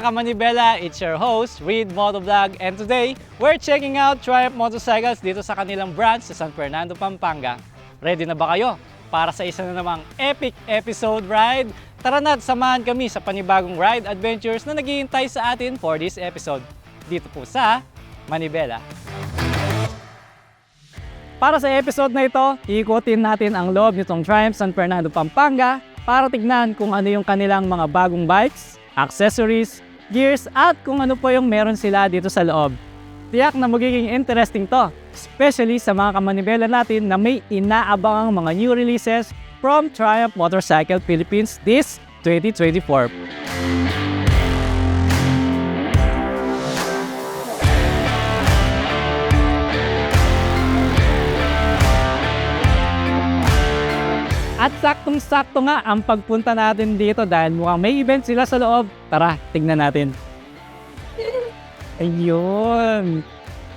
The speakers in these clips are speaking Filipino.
Kamanibela, it's your host, Reed Motovlog, and today, we're checking out Triumph Motorcycles dito sa kanilang branch sa San Fernando, Pampanga. Ready na ba kayo para sa isa na namang epic episode ride? Tara na't samahan kami sa panibagong ride adventures na naghihintay sa atin for this episode. Dito po sa Manibela. Para sa episode na ito, iikutin natin ang loob nitong Triumph San Fernando, Pampanga para tignan kung ano yung kanilang mga bagong bikes, accessories, gears at kung ano po yung meron sila dito sa loob. Tiyak na magiging interesting to, especially sa mga kamanibela natin na may inaabangang mga new releases from Triumph Motorcycle Philippines this 2024. At saktong-sakto nga ang pagpunta natin dito dahil mukhang may event sila sa loob. Tara, tignan natin. Ayun.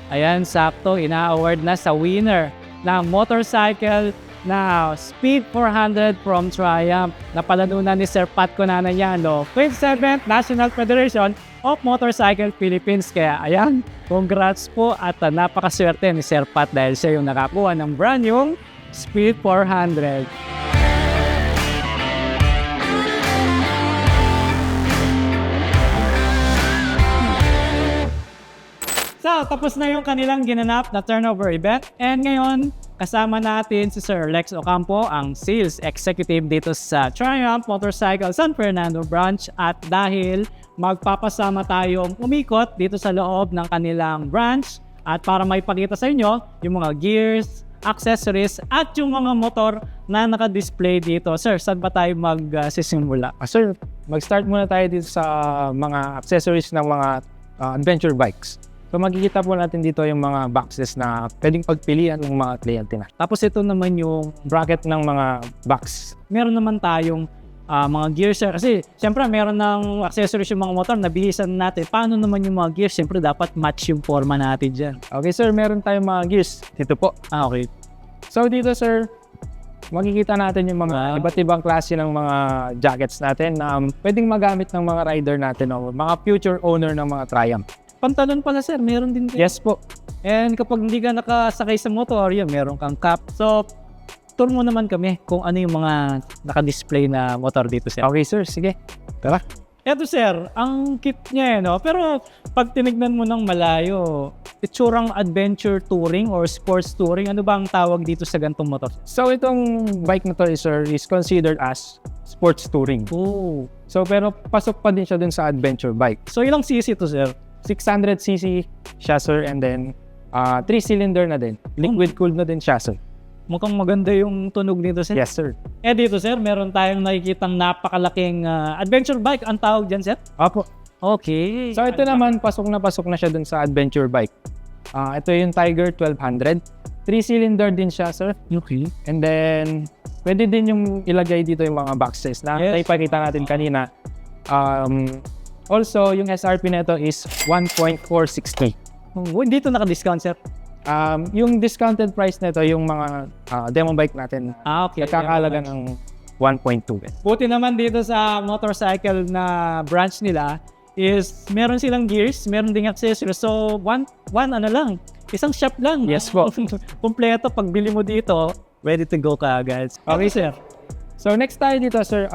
Ayan, sakto. Ina-award na sa winner ng motorcycle na Speed 400 from Triumph. Napalanunan ni Sir Pat Conanan yan, no? 27th National Federation of Motorcycle Philippines. Kaya ayan, congrats po at napakaswerte ni Sir Pat dahil siya yung nakakuha ng brand yung Speed 400. So, tapos na yung kanilang ginanap na turnover event. And ngayon, kasama natin si Sir Lex Ocampo, ang Sales Executive dito sa Triumph Motorcycle San Fernando Branch. At dahil magpapasama tayong umikot dito sa loob ng kanilang branch at para maipakita sa inyo yung mga gears, accessories at yung mga motor na naka-display dito. Sir, saan ba tayo magsisimula? Sir, mag-start muna tayo dito sa mga accessories ng mga adventure bikes. So makikita po natin dito yung mga boxes na pwedeng pagpilian ng mga kliyente na. Tapos ito naman yung Bracket ng mga box. meron naman tayong mga gears. Kasi siyempre meron ng accessories yung mga motor, nabihisan natin. Paano naman yung mga gears? Siyempre dapat match yung forma natin dyan. Okay sir, meron tayong mga gears. Dito po. Okay. So dito sir, makikita natin yung mga iba't ibang klase ng mga jackets natin na pwedeng magamit ng mga rider natin o mga future owner ng mga Triumph. Pantalon pala sir, meron din kayo. Yes po. And kapag hindi ka nakasakay sa motor, yun, meron kang cap. So, tour mo naman kami kung ano yung mga naka-display na motor dito sir. Okay sir, sige. Tara. Eto sir, ang kit niya no? Pero pag tinignan mo ng malayo, itsurang adventure touring or sports touring, ano ba ang tawag dito sa gantong motor? So itong bike na to sir is considered as sports touring. Oh. So pero pasok pa din siya dun sa adventure bike. So ilang cc to sir? 600cc siya sir, and then 3-cylinder na din. Liquid cooled na din siya sir. Mukhang maganda yung tunog nito sir. Yes sir. Eh dito sir, meron tayong nakikitang napakalaking adventure bike. Ang tawag dyan sir? Opo. Okay. So ito naman, pasok na siya dun sa adventure bike. Ito yung Tiger 1200. 3-cylinder din siya sir. Okay. And then, pwede din yung ilagay dito yung mga boxes na naipakita natin kanina. Also, yung SRP nito is 1.460. Oh, dito naka-discount sir? Yung discounted price nito, yung mga demo bike natin, Okay. nagkakalaga ng 1.2. Buti naman dito sa motorcycle na branch nila is meron silang gears, meron ding accessories. So, one ano lang, isang shop lang. Yes po. Kumpleto, pagbili mo dito, ready to go ka agad. Okay sir. So next tayo dito sir,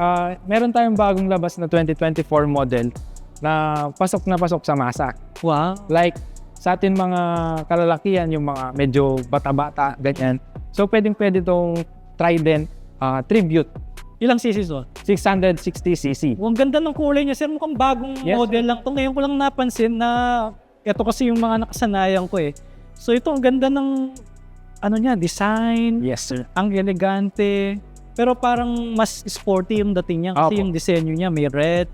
meron tayong bagong labas na 2024 model na pasok sa masa. Wow. Like sa atin mga kalalakihan, yung mga medyo bata-bata, ganyan. So pwede itong Trident Tribute. Ilang cc to? 660cc. Ang ganda ng kulay niya sir, mukhang bagong model lang to. Ngayon ko lang napansin na ito kasi yung mga nakasanayan ko eh. So ito ang ganda ng ano niya, design. Yes sir. Ang elegante. Pero parang mas sporty yung dating niya kasi yung disenyo niya may red.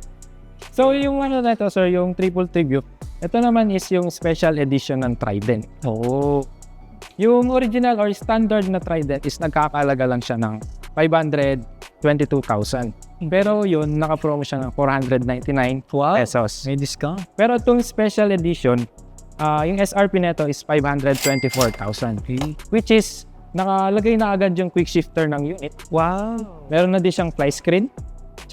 So yung ano na ito sir, yung Triple Tribute, ito naman is yung special edition ng Trident. Oh. Yung original or standard na Trident is nagkakalaga lang siya ng 522,000. Pero yun, naka-promo siya ng 499 pesos. May discount. Pero itong special edition, yung SRP nito is 524,000. Okay. Which is, nakalagay na agad yung quick shifter ng unit. Wow. Meron na din siyang fly screen.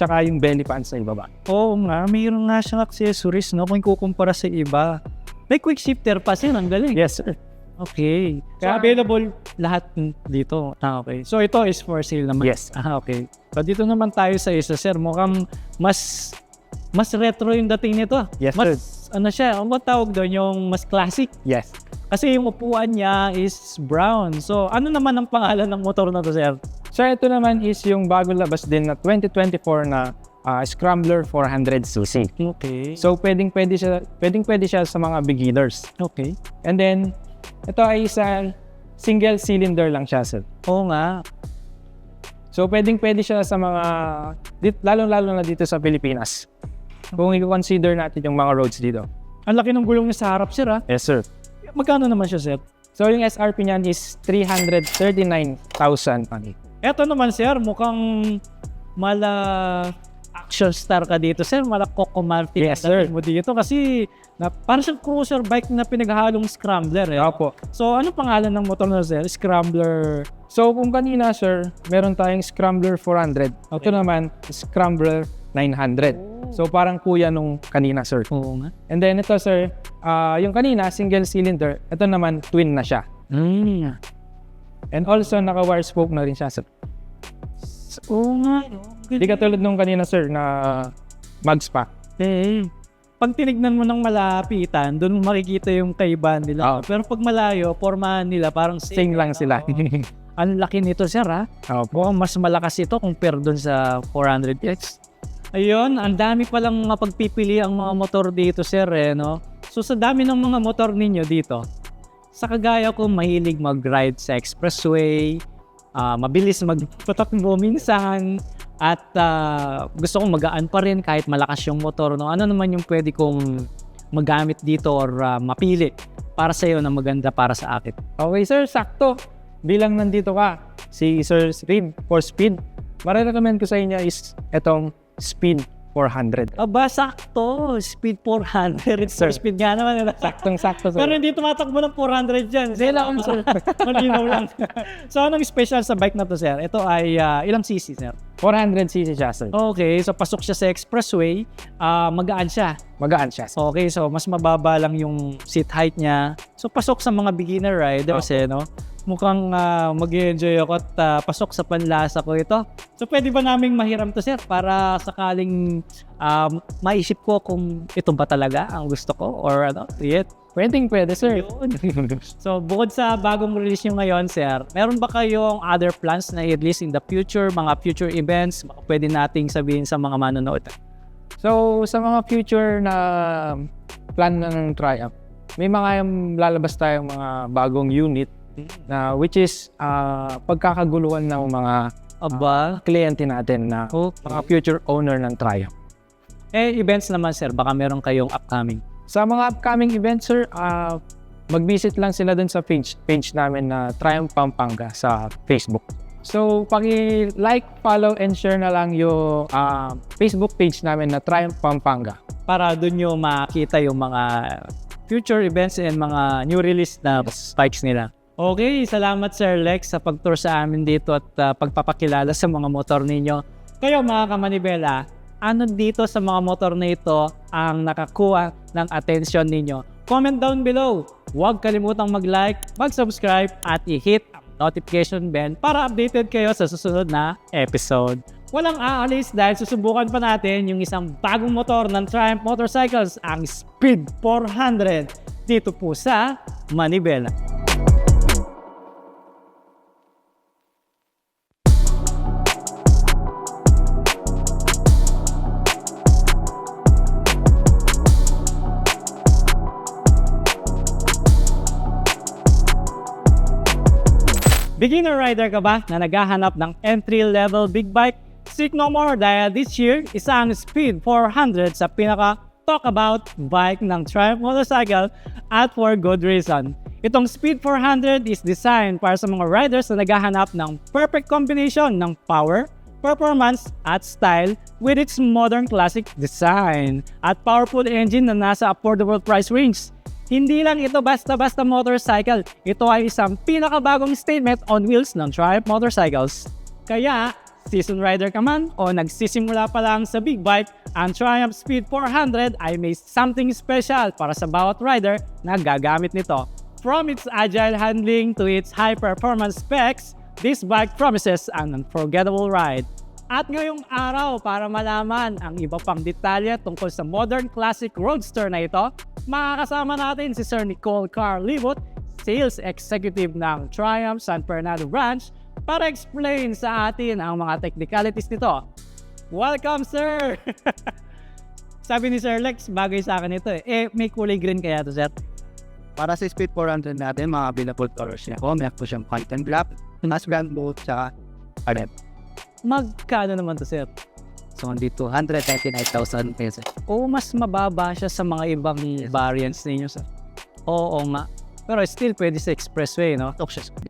tsaka yung belly pants sa ibaba. Oo nga, mayroon nga siyang accessories, no? Kung ikukumpara sa iba. May quick shifter pa sir, ang galing. Yes, sir. Okay. Kaya available lahat dito. Okay. So ito is for sale naman. Yes. Okay. So dito naman tayo sa isa sir. Mukhang mas retro yung dating nito. Yes, mas, sir. Ano siya, ang tawag doon yung mas classic. Yes. Kasi yung upuan niya is brown. So ano naman ang pangalan ng motor na to sir? So ito naman is yung bago labas din na 2024 na Scrambler 400cc. Okay. So pwedeng-pwede siya sa mga beginners. Okay. And then ito ay isang single cylinder lang siya, sir. Oo nga. So pwedeng-pwede siya sa mga lalong-lalo na dito sa Pilipinas. Kung i-consider natin yung mga roads dito. Ang laki ng gulong niya sa harap sir ha. Yes, sir. Magkano naman siya sir? So yung SRP niyan is 339,000 money. Eto naman sir, mukhang mala action star ka dito sir, mala Coco Martin. Yes, sir. Mo dito kasi parang siyang cruiser bike na pinaghahalong scrambler eh. Opo. So ano pangalan ng motor na sir? Scrambler. So kung kanina, sir, meron tayong Scrambler 400. Ito naman, Scrambler 900. So parang kuya nung kanina, sir. Oo nga. And then ito, sir, yung kanina, single cylinder. Ito naman, twin na siya. And also, naka-wire spoke na rin siya, sir. Oo nga. Di katulad nung kanina, sir, na mags pa. Eh, pag tinignan mo ng malapitan, doon mo makikita yung kaibahan nila. Oo. Pero pag malayo, formahan nila parang Sing lang sila. Ang laki nito sir ha. Mukhang mas malakas ito compare doon sa 400X. Ayun, ang dami palang mapagpipili ang mga motor dito sir eh, no? So sa dami ng mga motor ninyo dito, sa kagaya ko mahilig mag-ride sa expressway, mabilis magpatakbo minsan, at gusto kong magaan pa rin kahit malakas yung motor, no? Ano naman yung pwede kong magamit dito or mapili para sa iyo na maganda para sa akin? Okay, sir, sakto. Bilang nandito ka, si Sir Rim for speed, marirecommend ko sa inyo is itong Speed 400. Aba, sakto. Speed 400. Sir. Speed nga naman. Saktong-sakto, sir. Pero hindi tumatakbo ng 400 dyan. Hindi lang, sir. Malinaw lang. So, anong special sa bike na to, sir? Ito ay ilang cc, sir? 400cc siya, sir. Okay, so pasok siya sa expressway. Magaan siya. Magaan siya, sir. Okay, so mas mababa lang yung seat height niya. So, pasok sa mga beginner riders, no? Mukhang mag-enjoy ako at pasok sa panlasa ko ito. So pwede ba naming mahiram to sir para sakaling maisip ko kung ito ba talaga ang gusto ko or ano? Yet. Pwede, sir. So bukod sa bagong release nyo ngayon sir, meron ba kayong other plans na at least in the future, mga future events, pwede nating sabihin sa mga manonood? So sa mga future na plan na ng Triumph, may mga lalabas tayong mga bagong unit na which is pagkakaguluhan ng mga kliyente natin na mga future owner ng Triumph. Events naman sir, baka meron kayong upcoming? Sa mga upcoming events sir, mag-visit lang sila dun sa page namin na Triumph Pampanga sa Facebook. So paki-like, follow, and share na lang yung Facebook page namin na Triumph Pampanga. Para dun nyo makita yung mga future events and mga new release na bikes nila. Okay, salamat Sir Lex sa pag-tour sa amin dito at pagpapakilala sa mga motor ninyo. Kayo mga kamanibela, ano dito sa mga motor na ito ang nakakuha ng atensyon ninyo? Comment down below. Huwag kalimutang mag-like, mag-subscribe at i-hit ang notification bell para updated kayo sa susunod na episode. Walang aalis dahil susubukan pa natin yung isang bagong motor ng Triumph Motorcycles, ang Speed 400 dito po sa Manibela. Beginner rider ka ba na naghahanap ng entry-level big bike? Seek no more dahil this year, isang Speed 400 sa pinaka-talk about bike ng Triumph Motorcycle at for good reason. Itong Speed 400 is designed para sa mga riders na naghahanap ng perfect combination ng power, performance, at style with its modern classic design at powerful engine na nasa affordable price range. Hindi lang ito basta-basta motorcycle, ito ay isang pinakabagong statement on wheels ng Triumph Motorcycles. Kaya, Season rider ka man o nagsisimula pa lang sa big bike, ang Triumph Speed 400 ay may something special para sa bawat rider na gagamit nito. From its agile handling to its high performance specs, this bike promises an unforgettable ride. At ngayong araw, para malaman ang iba pang detalye tungkol sa modern classic roadster na ito, makakasama natin si Sir Nicole Carlibot, Sales Executive ng Triumph San Fernando Branch, para explain sa atin ang mga technicalities nito. Welcome, sir! Sabi ni Sir Lex, bagay sa akin ito eh. May kulay green kaya to, sir? Para sa Speed 400 natin, mga available colors niya. Meron po siyang white and black, mas brand both, tsaka red. Magkano naman to, sir? So, hindi 299,000 pesos. O mas mababa siya sa mga ibang variants ninyo, sir? Oo nga. Pero still pwede sa expressway, no?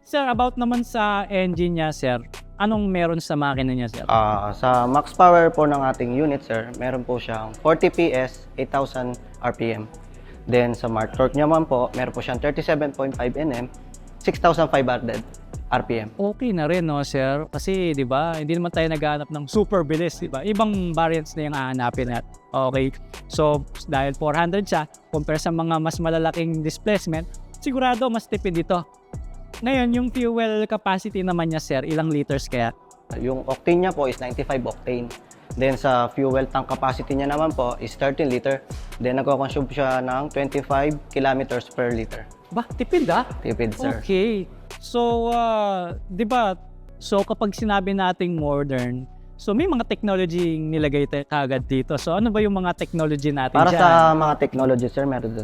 Sir, about naman sa engine niya, sir, anong meron sa makina niya, sir? Sa max power po ng ating unit, sir, meron po siyang 40 PS, 8,000 RPM. Then sa Mark torque niya man po, meron po siyang 37.5 Nm, 6,500 RPM. Okay na rin, no, sir? Kasi, di ba, hindi naman tayo naghahanap ng super bilis, di ba? Ibang variants na yung hahanapin natin. Okay. So, dahil 400 siya, compare sa mga mas malalaking displacement, sigurado mas tipid dito. Ngayon, yung fuel capacity naman niya, sir, ilang liters kaya? Yung octane niya po is 95 octane. Then sa fuel tank capacity niya naman po is 13 liter. Then nagko-consume siya ng 25 kilometers per liter. Ba, tipid ah? Tipid, sir. Okay. So, di ba, so kapag sinabi nating modern, so may mga technology nilagay kagad dito. So ano ba yung mga technology natin Para dyan? sa mga technology, sir, meron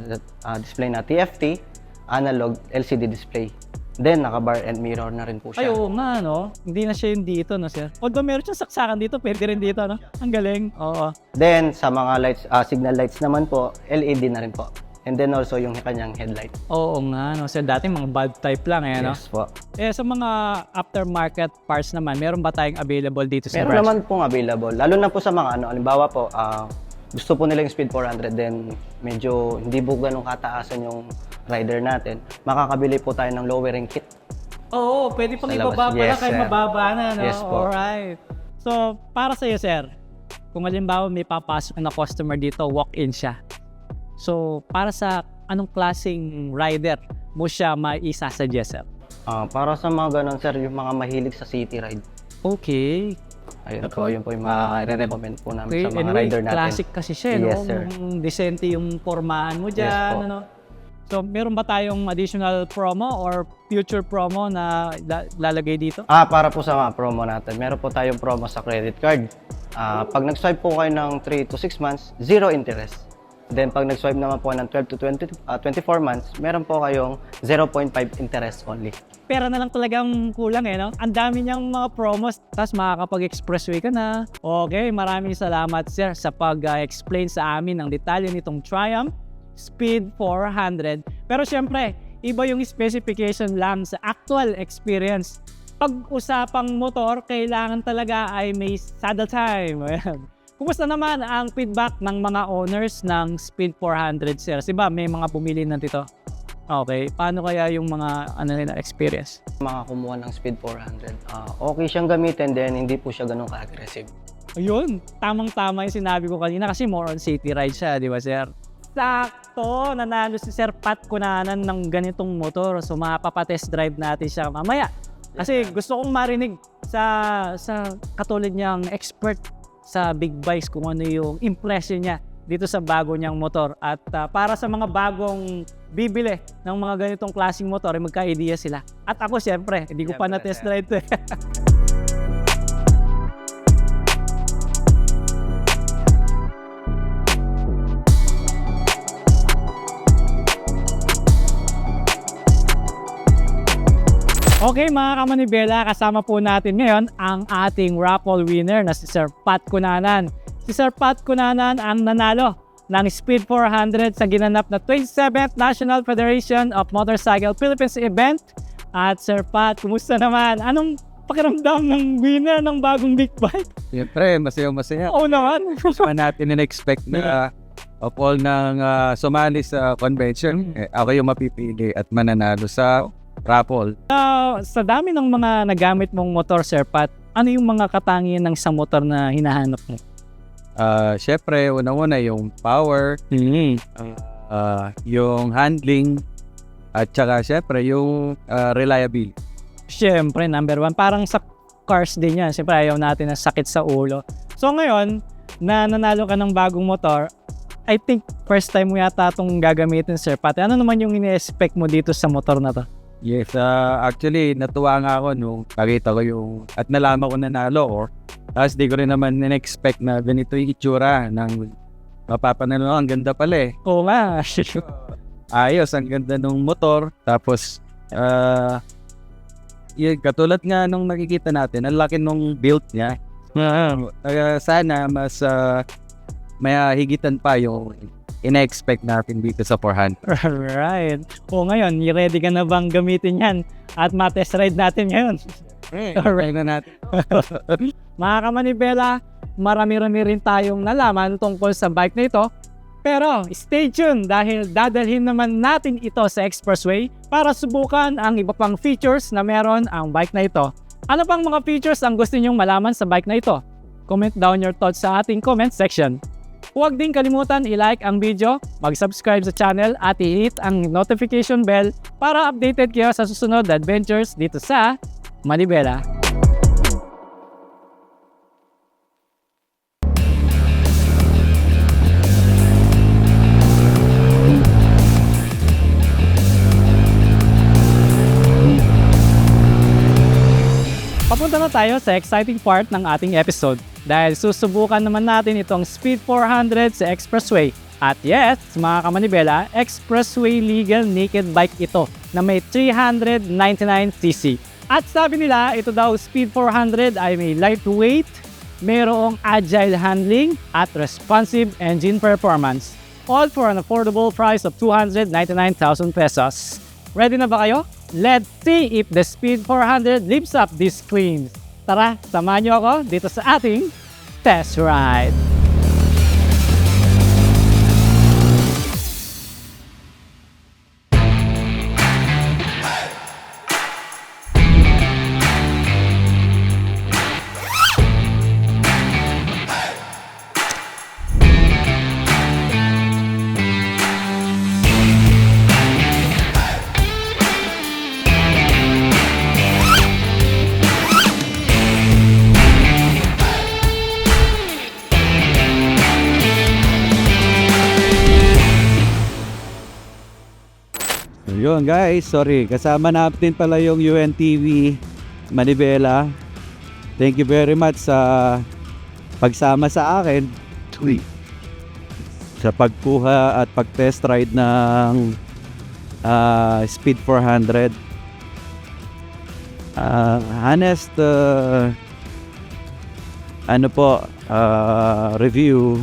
display na TFT, analog, LCD display. Then, naka-bar and mirror na rin po Ay, siya. oo nga, no? Hindi na siya yung dito, no, sir? Although meron siyang saksakan dito, pwede rin dito, no? Ang galing. Oo. Then, sa mga lights, signal lights naman po, LED na rin po. And then also yung kanyang headlight. Oo nga, no? Sir, dati mga bulb type lang, eh, no? Yes po. Eh, sa mga aftermarket parts naman, meron ba tayong available dito sa Meron branch? naman pong available. Lalo na po sa mga halimbawa po, gusto po nila yung Speed 400, then medyo hindi po ganun kataasan yung rider natin. Makakabili po tayo ng lowering kit. Oo, pwede pang Sa labas. ibaba pala Yes, kahit sir. mababa na, no? Yes po. Alright. So, para sa iyo, sir, kung halimbawa may papasok na customer dito, walk-in siya. So, para sa anong klaseng rider mo siya maisasuggest, sir? Para sa mga ganun, sir, yung mga mahilig sa city ride. Okay. Ayun po, yun po yung mga recommend po namin Okay, sa mga anyway, rider natin. classic kasi siya, no? Yes, sir. Decente yung formahan mo Yes dyan, po. ano? So, meron ba tayong additional promo or future promo na lalagay dito? Para po sa mga promo natin, meron po tayong promo sa credit card. Pag nag-swipe po kayo ng 3 to 6 months, 0 interest. Then pag nag-swipe naman po ng 12 to 24 months, meron po kayong 0.5 interest only. Pera na lang talagang kulang, eh, no? Ang dami niyang mga promos, tapos makakapag-expressway ka na. Okay, maraming salamat, sir, sa pag-explain sa amin ng detalye nitong Triumph Speed 400. Pero syempre, iba yung specification lang sa actual experience. Pag-usapang motor, kailangan talaga ay may saddle time. Ayan. Kumusta naman ang feedback ng mga owners ng Speed 400, sir? Diba may mga bumili na dito? Okay, paano kaya yung mga nila experience? Mga kumuha ng Speed 400, okay siyang gamitin, then hindi po siya ganun ka-aggressive. Ayun, tamang-tama yung sinabi ko kanina kasi more on city ride siya, di ba, sir? Sakto, nanalo si Sir Pat Cunanan ng ganitong motor. So mapapatest drive natin siya mamaya. Kasi gusto kong marinig sa katulad niyang expert sa big bikes kung ano yung impression niya dito sa bago niyang motor. At para sa mga bagong bibili ng mga ganitong klaseng motor, magka-idea sila. At ako siyempre, hindi ko pa na-test drive to. Okay mga kamanibela, kasama po natin ngayon ang ating raffle winner na si Sir Pat Cunanan. Si Sir Pat Cunanan ang nanalo ng Speed 400 sa ginanap na 27th National Federation of Motorcycle Philippines event. At Sir Pat, kumusta naman? Anong pakiramdam ng winner ng bagong big bike? Siyempre, masaya-masaya. Oo naman. Pa natin in-expect na of all ng sumali sa convention, ako yung mapipili at mananalo sa raffle. Sa dami ng mga nagamit mong motor, Sir Pat, ano yung mga katangian ng sa motor na hinahanap mo? Syempre, una-una yung power, yung handling, at saka syempre yung reliability. Siyempre, number one. Parang sa cars din yan. Siyempre, ayaw natin ng sakit sa ulo. So ngayon, na nanalo ka ng bagong motor, I think first time mo yata itong gagamitin, sir. Pati ano naman yung ini-expect mo dito sa motor na to? Yes, actually, natuwa nga ako nung nakita ko yung, at nalaman ko nanalo ko. Tapos di ko rin naman in-expect na ganito yung itsura ng mapapanalo. Ang ganda pala eh. Oo nga. Ayos, ang ganda ng motor. Tapos, yun, katulad nga nung nakikita natin, ang laki nung build niya. Sana mas may higitan pa yung ina-expect natin dito sa 400. Right. O ngayon, ready ka na bang gamitin yan? At ma-test ride natin ngayon. Alright na natin. Mga kamanibela, marami-rami rin tayong nalaman tungkol sa bike na ito. Pero stay tuned dahil dadalhin naman natin ito sa Expressway para subukan ang iba pang features na meron ang bike na ito. Ano pang mga features ang gusto nyong malaman sa bike na ito? Comment down your thoughts sa ating comment section. Huwag din kalimutan i-like ang video, mag-subscribe sa channel at i-hit ang notification bell para updated kayo sa susunod na adventures dito sa Manibela. Papunta na tayo sa exciting part ng ating episode dahil susubukan naman natin itong Speed 400 sa Expressway. At yes, mga kamanibela, Expressway legal naked bike ito na may 399cc. At sabi nila, ito daw Speed 400 ay may lightweight, mayroong agile handling at responsive engine performance. All for an affordable price of 299,000 pesos. Ready na ba kayo? Let's see if the Speed 400 lives up these claims. Tara, samahan niyo ako dito sa ating test ride. Yun guys, sorry. Kasama natin pala yung UNTV Manibela. Thank you very much sa pagsama sa akin sa pagkuha at pag-test ride ng Speed 400. Honest review,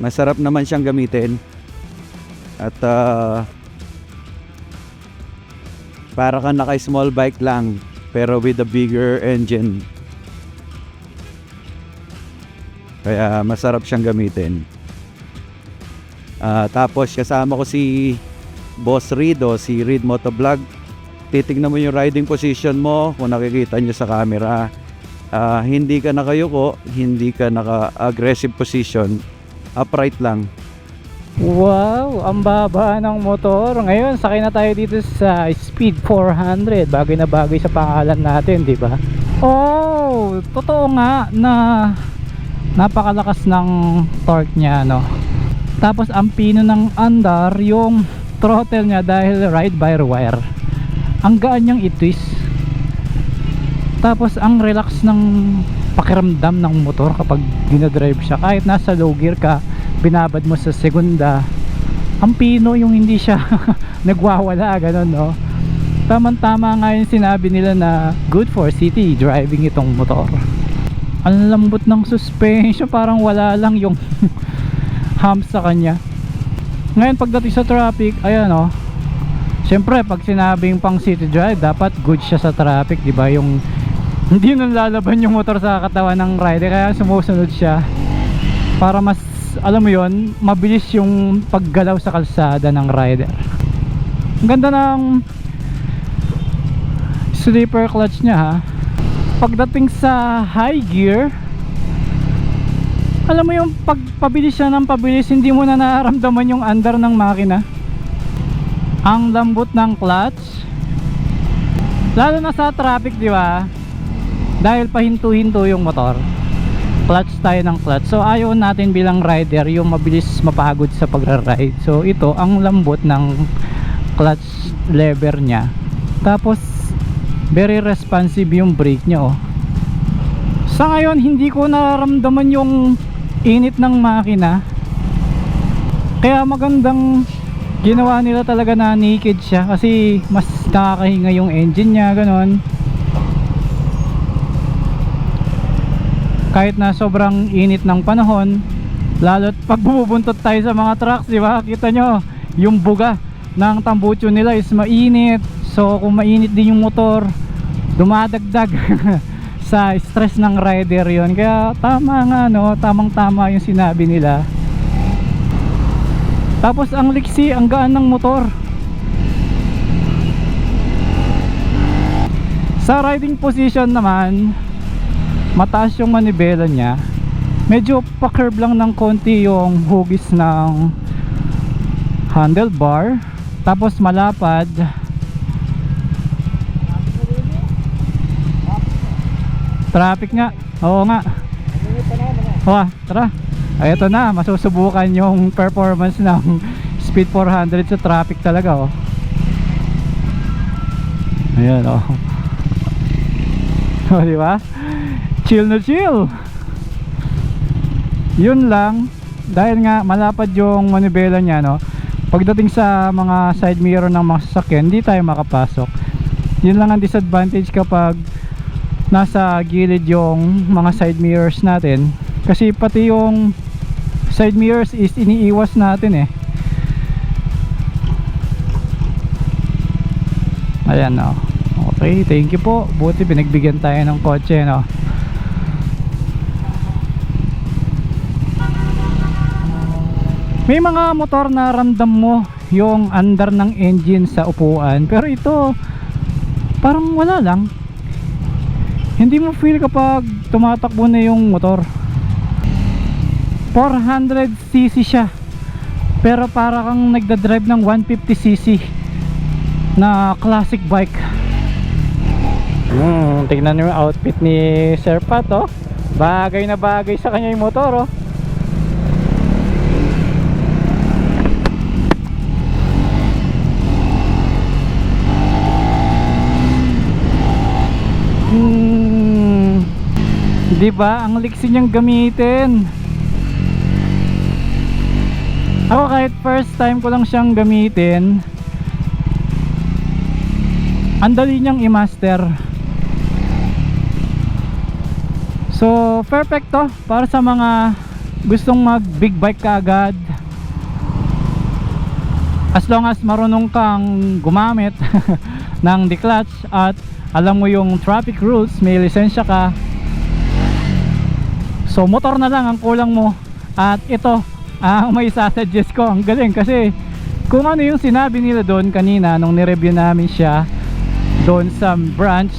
masarap naman siyang gamitin at para ka naka small bike lang pero with a bigger engine, kaya masarap siyang gamitin. Tapos kasama ko si Boss Rido, si Reed Motovlog. Titignan mo yung riding position mo kung nakikita nyo sa camera. Hindi ka nakayuko, hindi ka naka-aggressive position, upright lang. Wow, ang baba ng motor. Ngayon, sakay na tayo dito sa Speed 400. Bagay na bagay sa pangalan natin, di ba? Oh, totoo nga na napakalakas ng torque niya, no? Tapos ang pino ng andar, yung throttle niya dahil ride-by-wire. Ang gaan niyang i-twist. Tapos ang relax ng pakiramdam ng motor kapag dinadrive siya. Kahit nasa low gear ka, binabad mo sa segunda, ang pino yung hindi siya nagwawala, ganun, no? Tamang-tama nga yung sinabi nila na good for city driving itong motor. Ang lambot ng suspension, parang wala lang yung hump sa kanya. Ngayon pagdating sa traffic, ayan, no? Siyempre pag sinabing pang city drive, dapat good siya sa traffic, di ba? Yung hindi nang lalaban yung motor sa katawan ng rider, kaya sumusunod siya para mas, alam mo yon, mabilis yung paggalaw sa kalsada ng rider. Ang ganda ng sleeper clutch niya, ha. pagdating sa high gear, alam mo yung pagpabilis siya ng pabilis, hindi mo na nararamdaman yung andar ng makina. Ang lambot ng clutch, lalo na sa traffic, di ba? Dahil pahinto-hinto yung motor, clutch tayo ng clutch. So ayaw natin bilang rider yung mabilis mapagod sa pagra-ride. So ito, ang lambot ng clutch lever niya. Tapos very responsive yung brake niya, oh. Sa ngayon hindi ko nararamdaman yung init ng makina. Kaya magandang ginawa nila talaga na naked siya, kasi mas nakakahinga yung engine niya, ganon. Kahit na sobrang init ng panahon, lalo't pag bubuntot tayo sa mga trucks, di ba? Kita nyo, yung buga ng tambucho nila is mainit. So kung mainit din yung motor, dumadagdag sa stress ng rider yon. Kaya tama nga, no, tamang tama yung sinabi nila. Tapos ang liksi, ang gaan ng motor. Sa riding position naman, mataas yung manibela niya. Medyo pa-curve lang ng konti yung hugis ng handlebar. Tapos malapad. Traffic nga. Oo nga. Tara. Ay, ito na, masusubukan yung performance ng Speed 400 sa traffic talaga, oh. Ayan, oh. Oh, di ba? Chill na chill. Yun lang, dahil nga malapad yung manibela niya, no. Pagdating sa mga side mirror ng mga sasakyan, hindi tayo makapasok. Yun lang ang disadvantage kapag nasa gilid yung mga side mirrors natin, kasi pati yung side mirrors is iniiwas natin, eh. Ayan, no. Okay, thank you po. Buti pinagbigyan tayo ng kotse, no. May mga motor na ramdam mo yung andar ng engine sa upuan, pero ito parang wala lang. Hindi mo feel kapag tumatakbo na yung motor. 400cc siya, pero para kang nagdadrive ng 150cc na classic bike. Tignan nyo yung outfit ni Sir Pat, oh. Bagay na bagay sa kanya yung motor, oh. Diba? Ang liksi niyang gamitin. Ako kahit first time ko lang siyang gamitin, ang dali niyang i-master. So perfect to para sa mga gustong mag big bike kaagad. As long as marunong kang gumamit ng declutch at alam mo yung traffic rules, may lisensya ka. So motor na lang ang kulang mo. At ito ang may sasuggest ko. Ang galing kasi kung ano yung sinabi nila doon kanina nung nireview namin siya doon sa branch,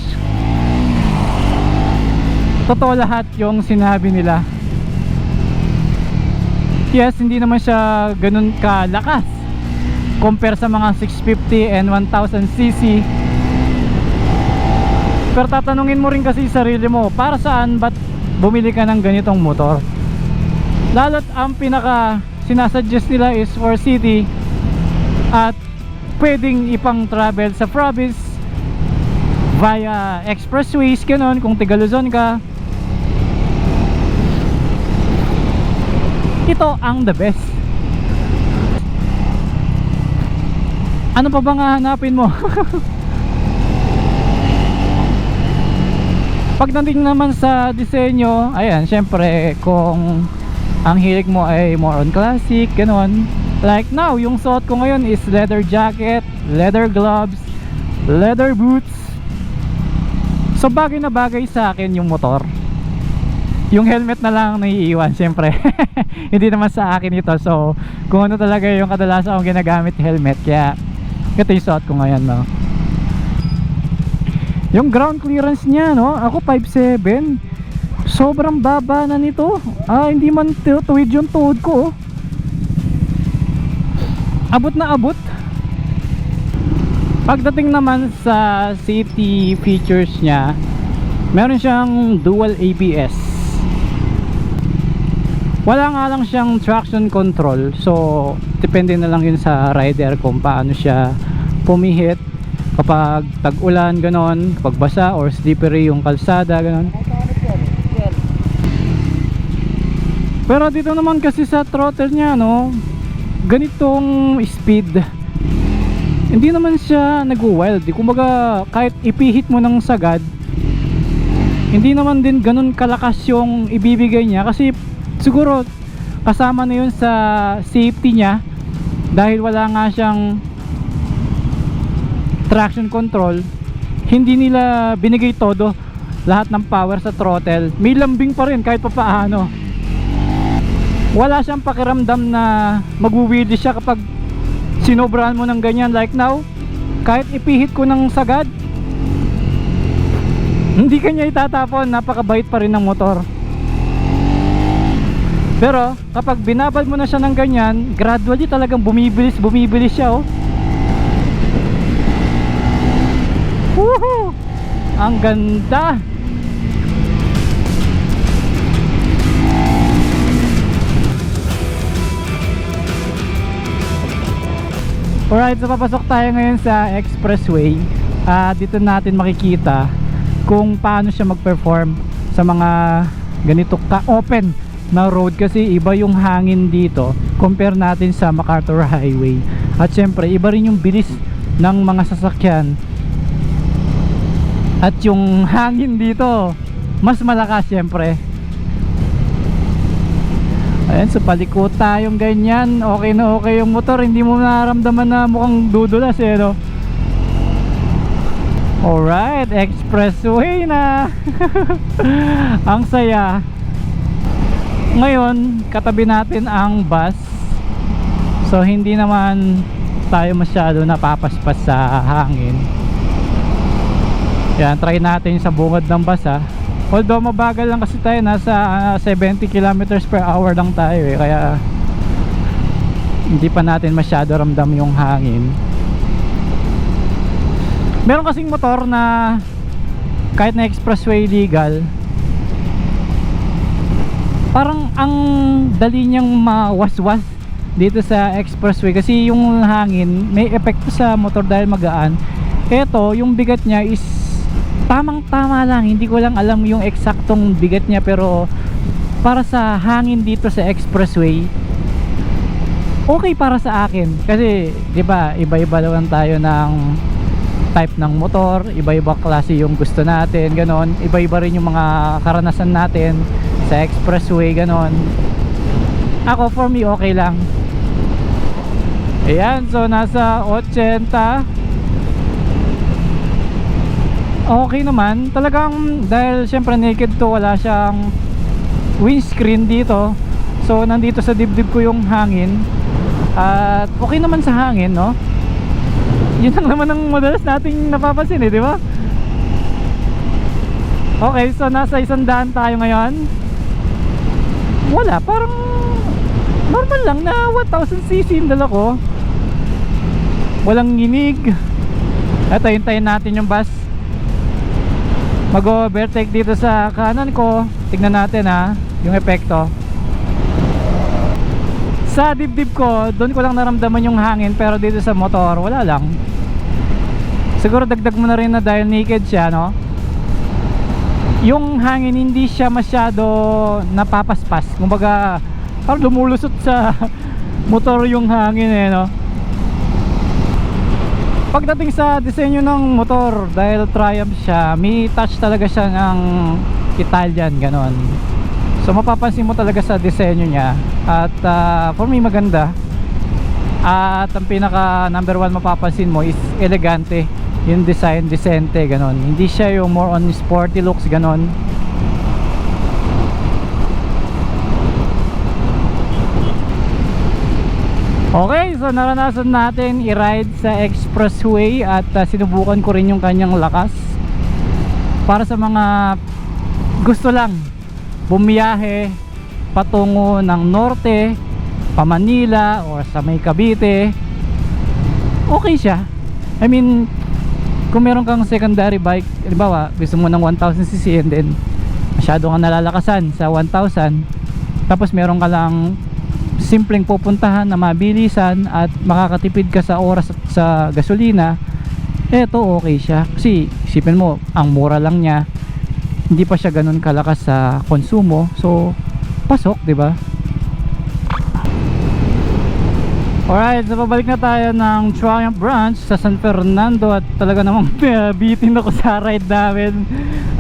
totoo lahat yung sinabi nila. Yes, hindi naman siya ganun kalakas compare sa mga 650 and 1000cc, pero tatanungin mo rin kasi sarili mo, para saan ba't bumili ka ng ganitong motor? Lalo't ang pinaka sinasuggest nila is for city at pwedeng ipang travel sa province via expressways, ganun, kung taga Luzon ka. Ito ang the best. Ano pa bang hahanapin mo? Pagdating naman sa disenyo, ayan, syempre kung ang hilig mo ay more on classic, ganun. Like now, yung suot ko ngayon is leather jacket, leather gloves, leather boots. So bagay na bagay sa akin yung motor. Yung helmet na lang naiiwan, syempre. Hindi naman sa akin ito. So kung ano talaga yung kadalasan akong ginagamit, helmet. Kaya ito yung suot ko ngayon, no. Yung ground clearance niya, no? Ako 5'7". Sobrang baba na nito. Hindi man tuwid yung tuhod ko. Abot na abot. Pagdating naman sa safety features niya, meron siyang dual ABS. Wala nga lang siyang traction control. So, depende na lang yun sa rider kung paano siya pumihit. Kapag tag-ulan, ganon. Kapag basa or slippery yung kalsada, ganon. Pero dito naman kasi sa throttle niya, no, ganitong speed, hindi naman siya nag-wild. Kumbaga, kahit ipihit mo ng sagad, hindi naman din ganun kalakas yung ibibigay niya. Kasi siguro kasama na yun sa safety niya, dahil wala nga siyang traction control. Hindi nila binigay todo lahat ng power sa throttle. May lambing pa rin kahit pa paano. Wala siyang pakiramdam na magwi-wheelie siya kapag sinobrahan mo ng ganyan. Like now, kahit ipihit ko ng sagad, hindi kanya itatapon. Napakabait pa rin ng motor. Pero kapag binabal mo na siya ng ganyan, gradually talagang bumibilis siya, oh. Woohoo! Ang ganda! Alright, so papasok tayo ngayon sa expressway. Dito natin makikita kung paano siya mag-perform sa mga ganito ka-open na road, kasi iba yung hangin dito compare natin sa MacArthur Highway. At syempre, iba rin yung bilis ng mga sasakyan. At yung hangin dito mas malakas syempre. Ayan, so paliko tayong ganyan. Okay na okay yung motor. Hindi mo nararamdaman na mukhang dudulas, no? Alright, expressway na. Ang saya. Ngayon, katabi natin ang bus. So hindi naman tayo masyado napapaspas sa hangin. Yan, try natin sa bungad ng bus, ha. Although mabagal lang kasi tayo, nasa 70 kilometers per hour lang tayo, kaya hindi pa natin masyado ramdam yung hangin. Meron kasing motor na kahit na expressway legal, parang ang dali niyang mawaswas dito sa expressway kasi yung hangin may epekto sa motor dahil magaan. Ito, yung bigat niya is tamang tama lang. Hindi ko lang alam yung eksaktong bigat niya, pero para sa hangin dito sa expressway, okay para sa akin. Kasi 'di ba, iba-iba lang tayo ng type ng motor, iba-iba klase yung gusto natin, ganon. Iba-iba rin yung mga karanasan natin sa expressway, ganon. Ako, for me, okay lang. Ayan, so nasa 80. Okay naman, talagang dahil syempre naked to, wala siyang windscreen dito, so nandito sa dibdib ko yung hangin. At okay naman sa hangin, no? Yun lang naman ang madalas nating napapansin, di ba? Okay, so nasa 100 tayo ngayon. Wala, parang normal lang na 1000cc yung dala ko. Walang nginig. Eto, hintayin natin yung bus mag-overtake dito sa kanan ko. Tignan natin, ha, yung epekto. Sa dibdib ko, doon ko lang naramdaman yung hangin, pero dito sa motor, wala lang. Siguro dagdag mo na rin na dahil naked siya, no? Yung hangin hindi siya masyado napapaspas. Kumbaga, parang lumulusot sa motor yung hangin, no? Pagdating sa disenyo ng motor, dahil Triumph siya, may touch talaga siya ng Italian, ganon. So mapapansin mo talaga sa disenyo niya. At for me, maganda. At ang pinaka number one mapapansin mo is elegante. Yung design, decente, ganon. Hindi siya yung more on sporty looks, ganon. Okay, so naranasan natin i-ride sa expressway at sinubukan ko rin yung kanyang lakas. para sa mga gusto lang bumiyahe patungo ng norte, pa Manila or sa may Cavite, okay siya. I mean, kung meron kang secondary bike, halimbawa gusto mo ng 1000cc and then masyado kang nalalakasan sa 1000, tapos meron ka lang simpleng pupuntahan na mabilisan at makakatipid ka sa oras at sa gasolina, eto okay siya. Kasi isipin mo, ang mura lang niya, hindi pa siya ganun kalakas sa konsumo, so pasok, di ba? Alright, so pabalik na tayo ng Triumph branch sa San Fernando at talaga namang bitin ako sa ride namin.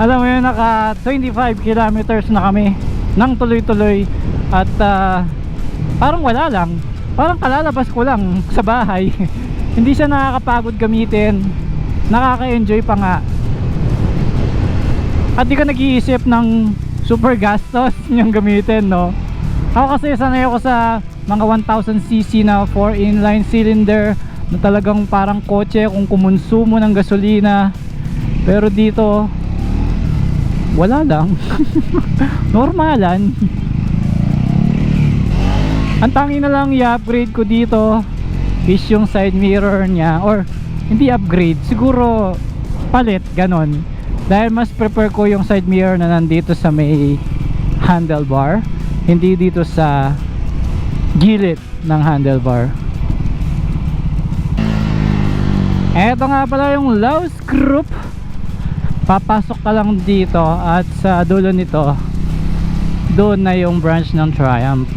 Alam mo yun, naka 25 kilometers na kami nang tuloy-tuloy at parang wala lang, parang kalalabas ko lang sa bahay. Hindi siya nakakapagod gamitin, nakaka-enjoy pa nga, at di ka nag-iisip ng super gastos yung gamitin, no? Ako kasi sanay ako sa mga 1000cc na 4 inline cylinder na talagang parang kotse kung kumonsumo ng gasolina. Pero dito wala lang. Normalan. Ang tangi na lang i-upgrade ko dito is yung side mirror niya, or hindi upgrade, siguro palit, ganon. Dahil mas prefer ko yung side mirror na nandito sa may handlebar, hindi dito sa gilid ng handlebar. Eto nga pala yung Laos Group. Papasok ka lang dito at sa dulo nito, doon na yung branch ng Triumph.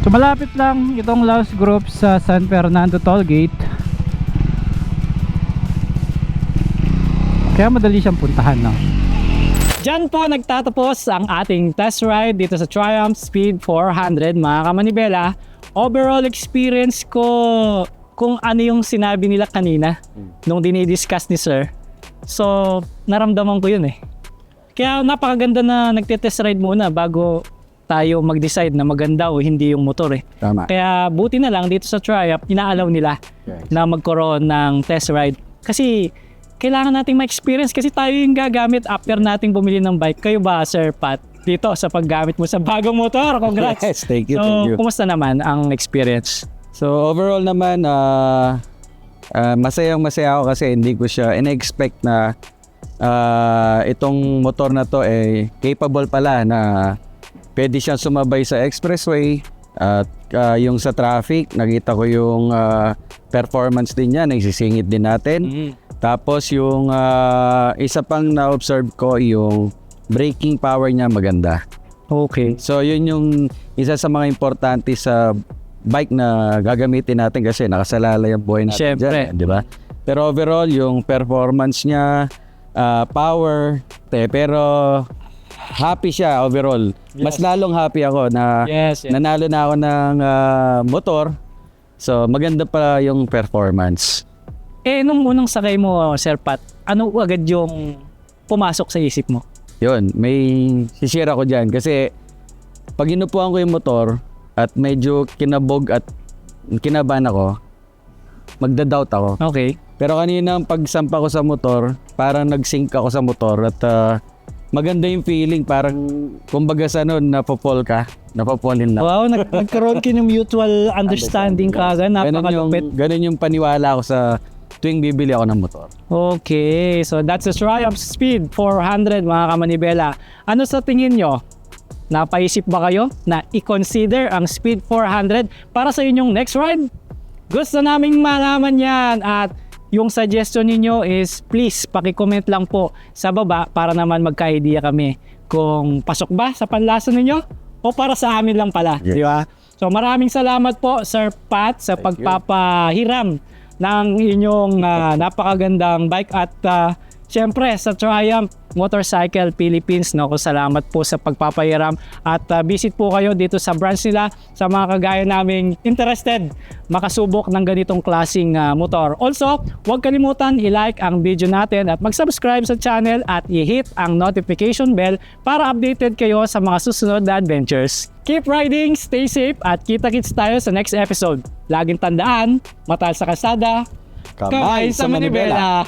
So malapit lang itong Laos Group sa San Fernando Tollgate, kaya madali siyang puntahan, no? Diyan po nagtatapos ang ating test ride dito sa Triumph Speed 400, mga kamanibela. Overall experience ko, kung ano yung sinabi nila kanina nung dinidiscuss ni Sir, so naramdaman ko yun eh. Kaya napakaganda na nagte-test ride muna bago tayo mag-decide na maganda o hindi yung motor eh. Tama. Kaya buti na lang dito sa Triumph, inaalaw nila na magkaroon ng test ride. Kasi kailangan nating ma-experience, kasi tayo yung gagamit after nating bumili ng bike. Kayo ba, Sir Pat, dito sa paggamit mo sa bagong motor? Congrats! Yes, thank you, So, thank you. kumusta naman ang experience? So overall naman, masayang-masaya ako kasi hindi ko siya in-expect na itong motor na to capable pala na pwede siyang sumabay sa expressway at yung sa traffic, nakita ko yung performance din niya, nagsisingit din natin. Tapos yung isa pang na-observe ko, yung braking power niya maganda. Okay. So yun yung isa sa mga importante sa bike na gagamitin natin kasi nakasalalay ang buhay natin Siyempre. dyan, di ba? Pero overall, yung performance niya, power, pero happy siya overall. Mas lalong happy ako na Yes. nanalo na ako ng motor. So maganda pa yung performance. Nung unang sakay mo, Sir Pat, ano agad yung pumasok sa isip mo? Yun, may sishare ako dyan kasi pag inupuan ko yung motor at medyo kinabog at kinabahan ako, magda-doubt ako. Okay. Pero kanina pagsampa ko sa motor, parang nag-sync ako sa motor at maganda yung feeling, parang kumbaga sa nun, napapol in love. Wow, nagkaroon kayo ng mutual understanding kaagad. Napakalupit. Ganun yung paniwala ko sa tuwing bibili ako ng motor. Okay, so that's the Triumph Speed 400, mga kamanibela. Ano sa tingin nyo? Napaisip ba kayo na i-consider ang Speed 400 para sa inyong next ride? Gusto naming malaman yan, at yung suggestion ninyo is please paki-comment lang po sa baba para naman magka-idea kami kung pasok ba sa panlasa ninyo o para sa amin lang pala, Yes. di ba? So maraming salamat po, Sir Pat, sa pagpapahiram ng inyong napakagandang bike, at syempre sa Triumph Motorcycle Philippines, no, salamat po sa pagpapahiram, at visit po kayo dito sa branch nila sa mga kagaya naming interested makasubok ng ganitong klaseng motor. Also, huwag kalimutan i-like ang video natin at mag-subscribe sa channel at i-hit ang notification bell para updated kayo sa mga susunod na adventures. Keep riding, stay safe, at kita-kits tayo sa next episode. Laging tandaan, matal sa kalsada, kamay sa manibela.